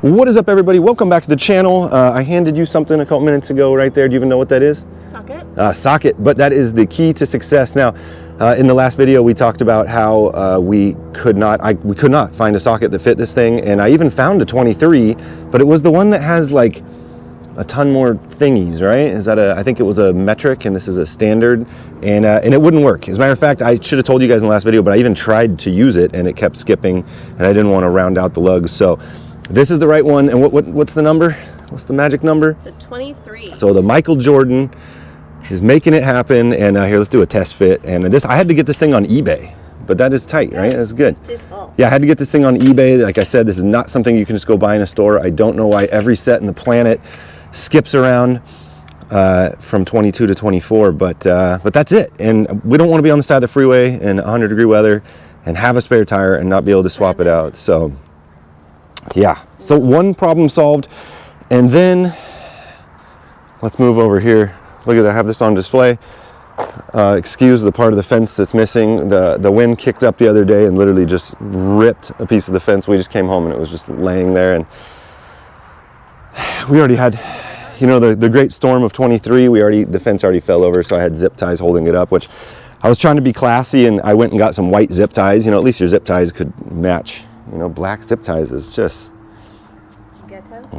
What is up, everybody? Welcome back to the channel. I handed you something a couple minutes ago right there. Do you even know what that is? Socket. Socket, but that is the key to success. Now, in the last video, we talked about how we could not find a socket that fit this thing, and I even found a 23, but it was the one that has like a ton more thingies, right? Is that I think it was a metric, and this is a standard, and it wouldn't work. As a matter of fact, I should have told you guys in the last video, but I even tried to use it, and it kept skipping, and I didn't want to round out the lugs. So this is the right one, and what's the number? What's the magic number? It's a 23. So the Michael Jordan is making it happen, and here, let's do a test fit. And I had to get this thing on eBay, but that is tight, right? That's good. Yeah, I had to get this thing on eBay. Like I said, this is not something you can just go buy in a store. I don't know why every set in the planet skips around from 22 to 24, but that's it. And we don't want to be on the side of the freeway in 100-degree weather and have a spare tire and not be able to swap it out. So yeah, so one problem solved. And then let's move over here. Look at that, I have this on display. Excuse the part of the fence that's missing. The wind kicked up the other day and literally just ripped a piece of the fence. We just came home and it was just laying there, and we already had, you know, the great storm of 23. The fence already fell over, so I had zip ties holding it up, which I was trying to be classy, and I went and got some white zip ties. You know, at least your zip ties could match. You know, black zip ties is just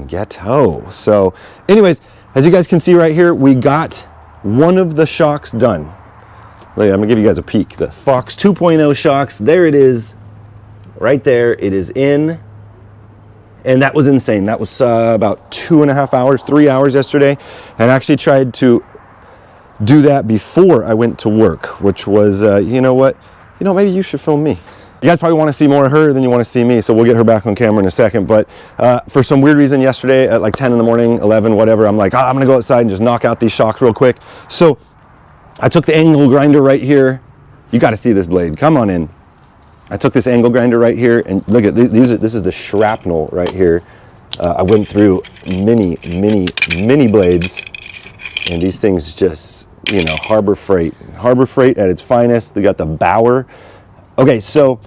ghetto. So anyways, as you guys can see right here, we got one of the shocks done. Look, I'm gonna give you guys a peek. The Fox 2.0 shocks, there it is, right there. It is in, and that was insane. That was about 2.5 hours, 3 hours yesterday, and I actually tried to do that before I went to work, which was, you know what? You know, maybe you should film me. You guys probably want to see more of her than you want to see me, so we'll get her back on camera in a second. But for some weird reason yesterday at like 10 in the morning, 11, whatever, I'm like, I'm going to go outside and just knock out these shocks real quick. So I took the angle grinder right here. You got to see this blade. Come on in. I took this angle grinder right here, and look at these. This is the shrapnel right here. I went through many blades, and these things just, you know, Harbor Freight at its finest. They got the Bauer. Okay, so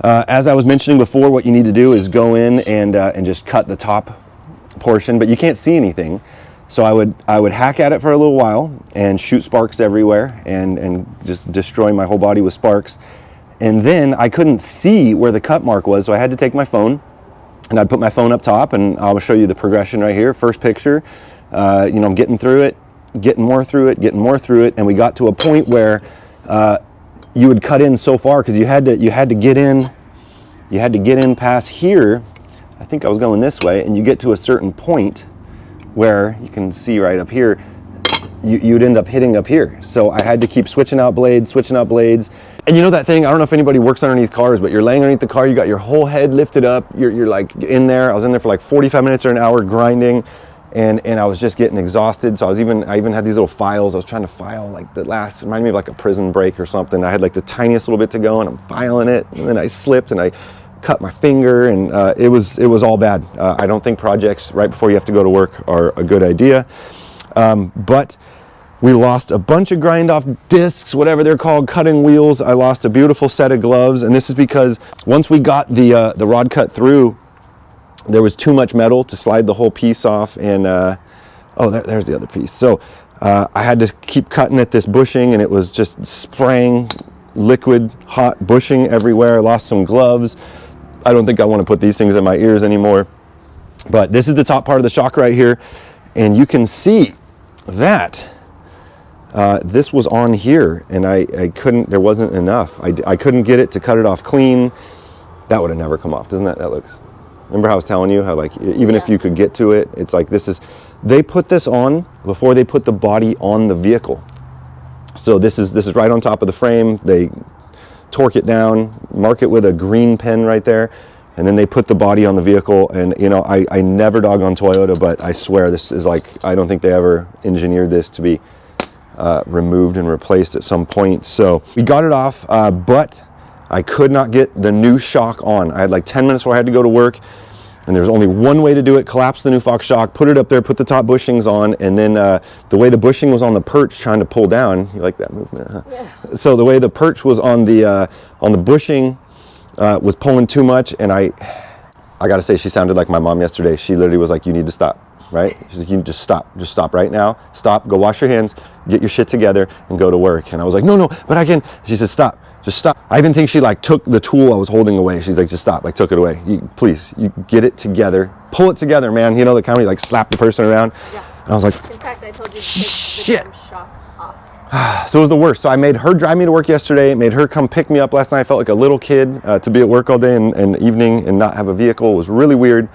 as I was mentioning before, what you need to do is go in and just cut the top portion, but you can't see anything. So I would hack at it for a little while and shoot sparks everywhere and just destroy my whole body with sparks. And then I couldn't see where the cut mark was, so I had to take my phone, and I'd put my phone up top, and I'll show you the progression right here. First picture, you know, I'm getting through it, getting more through it, and we got to a point where you would cut in so far because you had to get in past here. I think I was going this way, and you get to a certain point where you can see right up here, you'd end up hitting up here. So I had to keep switching out blades. And you know that thing, I don't know if anybody works underneath cars, but you're laying underneath the car, you got your whole head lifted up, you're like in there. I was in there for like 45 minutes or an hour grinding, and I was just getting exhausted. So I even had these little files. I was trying to file like the last, reminded me of like a prison break or something. I had like the tiniest little bit to go, and I'm filing it, and then I slipped and I cut my finger, and it was all bad. I don't think projects right before you have to go to work are a good idea. But we lost a bunch of grind off discs, whatever they're called, cutting wheels. I lost a beautiful set of gloves, and this is because once we got the rod cut through, there was too much metal to slide the whole piece off, and there's the other piece. So I had to keep cutting at this bushing, and it was just spraying liquid hot bushing everywhere. I lost some gloves. I don't think I want to put these things in my ears anymore. But this is the top part of the shock right here, and you can see that this was on here, and I couldn't, there wasn't enough. I couldn't get it to cut it off clean. That would have never come off. Doesn't that looks, remember how I was telling you how, like, even if you could get to it, it's like they put this on before they put the body on the vehicle. So this is right on top of the frame. They torque it down, mark it with a green pen right there, and then they put the body on the vehicle. And you know, I never dog on Toyota, but I swear this is like, I don't think they ever engineered this to be removed and replaced at some point. So we got it off, but I could not get the new shock on. I had like 10 minutes where I had to go to work, and there's only one way to do it: collapse the new Fox shock, put it up there, put the top bushings on, and then the way the bushing was on the perch trying to pull down, you like that movement, huh? Yeah. So the way the perch was on the bushing was pulling too much, and I gotta say, she sounded like my mom yesterday. She literally was like, you need to stop, right? She's like, you just stop right now. Stop, go wash your hands, get your shit together and go to work. And I was like, no, but I can. She said, stop, just stop. I even think she like took the tool I was holding away. She's like, just stop, like took it away. Please, you get it together. Pull it together, man. You know, the kind of like slap the person around. Yeah. And I was like, in fact, I told you to take the damn shock off. So it was the worst. So I made her drive me to work yesterday, made her come pick me up last night. I felt like a little kid to be at work all day and evening and not have a vehicle. It was really weird.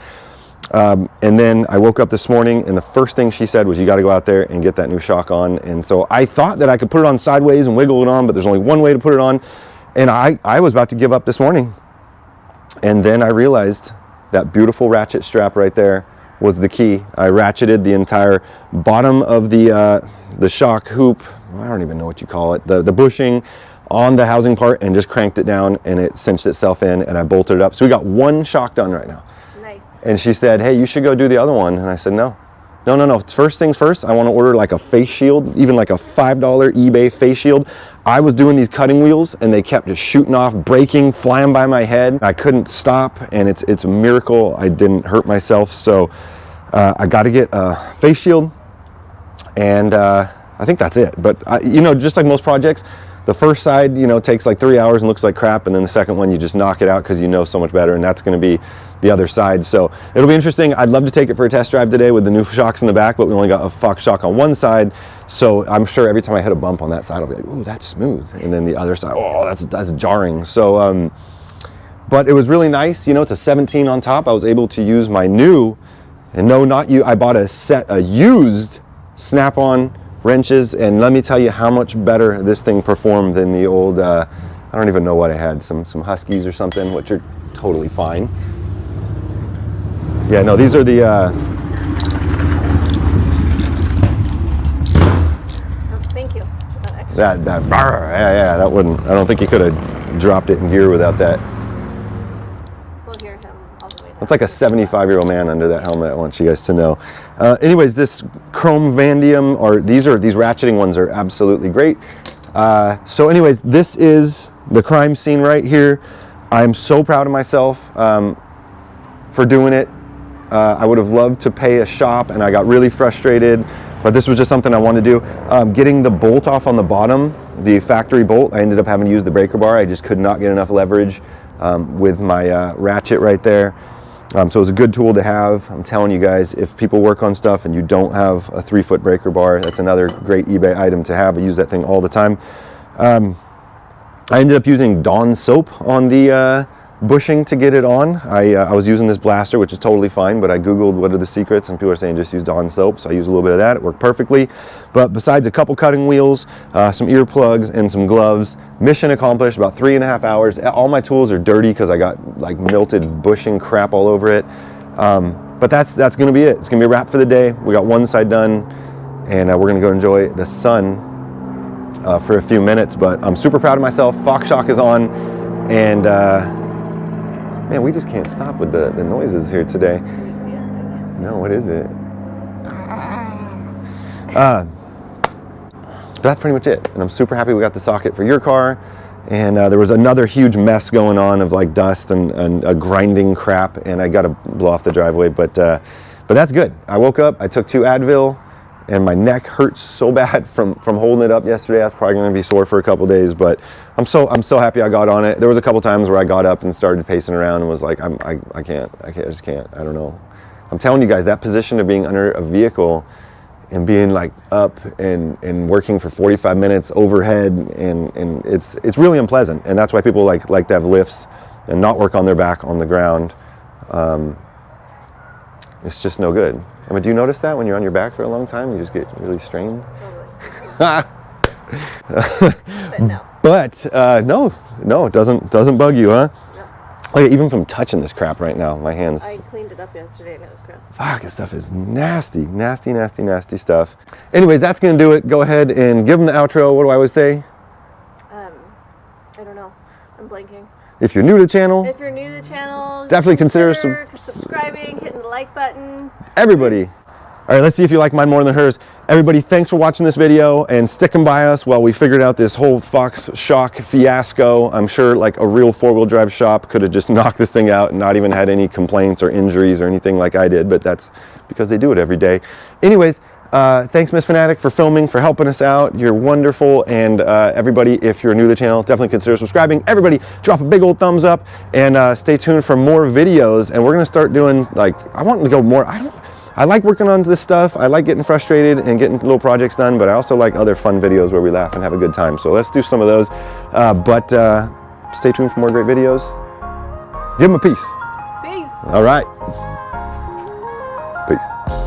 And then I woke up this morning and the first thing she said was, you got to go out there and get that new shock on. And so I thought that I could put it on sideways and wiggle it on, but there's only one way to put it on. And I was about to give up this morning. And then I realized that beautiful ratchet strap right there was the key. I ratcheted the entire bottom of the shock hoop. I don't even know what you call it. The bushing on the housing part and just cranked it down and it cinched itself in and I bolted it up. So we got one shock done right now. Nice. And she said, hey, you should go do the other one. And I said, no. First things first, I want to order like a face shield, even like a $5 eBay face shield. I was doing these cutting wheels and they kept just shooting off, breaking, flying by my head. I couldn't stop and it's a miracle I didn't hurt myself. So I got to get a face shield and I think that's it. But just like most projects, the first side, takes like 3 hours and looks like crap. And then the second one, you just knock it out because you know so much better. And that's going to be the other side. So it'll be interesting. I'd love to take it for a test drive today with the new shocks in the back, but we only got a Fox shock on one side. So I'm sure every time I hit a bump on that side, I'll be like, ooh, that's smooth. And then the other side, oh, that's jarring. So, but it was really nice. It's a 17 on top. I was able to use my new, and no, not you. I bought a used snap-on wrenches, and let me tell you how much better this thing performed than the old, I don't even know what I had, some Huskies or something, which are totally fine. Yeah, no, these are the, thank you. That wouldn't, I don't think you could have dropped it in gear without that. We'll hear him all the way down. That's like a 75-year-old man under that helmet, I want you guys to know. Anyways, this chrome vanadium, or these ratcheting ones are absolutely great. So anyways, this is the crime scene right here. I'm so proud of myself for doing it. I would have loved to pay a shop and I got really frustrated, but this was just something I wanted to do. Getting the bolt off on the bottom, the factory bolt, I ended up having to use the breaker bar. I just could not get enough leverage with my ratchet right there. So it was a good tool to have. I'm telling you guys, if people work on stuff and you don't have a 3-foot breaker bar, that's another great eBay item to have. I use that thing all the time. I ended up using Dawn soap on the bushing to get it on. I was using this blaster, which is totally fine, but I Googled what are the secrets and people are saying just use Dawn soap. So I used a little bit of that. It worked perfectly. But besides a couple cutting wheels, some earplugs and some gloves, mission accomplished, about 3.5 hours. All my tools are dirty because I got like melted bushing crap all over it. But that's going to be it. It's going to be a wrap for the day. We got one side done and we're going to go enjoy the sun for a few minutes. But I'm super proud of myself. Fox shock is on and man, we just can't stop with the noises here today. Can you see it? No, what is it? But that's pretty much it. And I'm super happy we got the socket for your car. And there was another huge mess going on of like dust and a grinding crap. And I got to blow off the driveway, but that's good. I woke up, I took 2 Advil, and my neck hurts so bad from holding it up yesterday. That's probably going to be sore for a couple days, but I'm so happy I got on it. There was a couple times where I got up and started pacing around and was like, I just can't. I don't know. I'm telling you guys, that position of being under a vehicle and being like up and working for 45 minutes overhead and it's really unpleasant. And that's why people like to have lifts and not work on their back on the ground. It's just no good. I mean, do you notice that when you're on your back for a long time, you just get really strained? Totally. But no, it doesn't bug you, huh? No. Like even from touching this crap right now, my hands. I cleaned it up yesterday and it was gross. Fuck, this stuff is nasty stuff. Anyways, that's gonna do it. Go ahead and give them the outro. What do I always say? I don't know. I'm blanking. If you're new to the channel, definitely consider subscribing, hitting the like button. Everybody. All right, let's see if you like mine more than hers. Everybody, thanks for watching this video and sticking by us while we figured out this whole Fox shock fiasco. I'm sure like a real four-wheel drive shop could have just knocked this thing out and not even had any complaints or injuries or anything like I did, but that's because they do it every day. Anyways, thanks Miss Fanatic for filming, for helping us out. You're wonderful. And everybody, if you're new to the channel, definitely consider subscribing. Everybody drop a big old thumbs up and stay tuned for more videos. And we're gonna start doing, like, I want to go more, I like working on this stuff. I like getting frustrated and getting little projects done, but I also like other fun videos where we laugh and have a good time. So let's do some of those. But stay tuned for more great videos. Give them a peace. Peace. All right. Peace.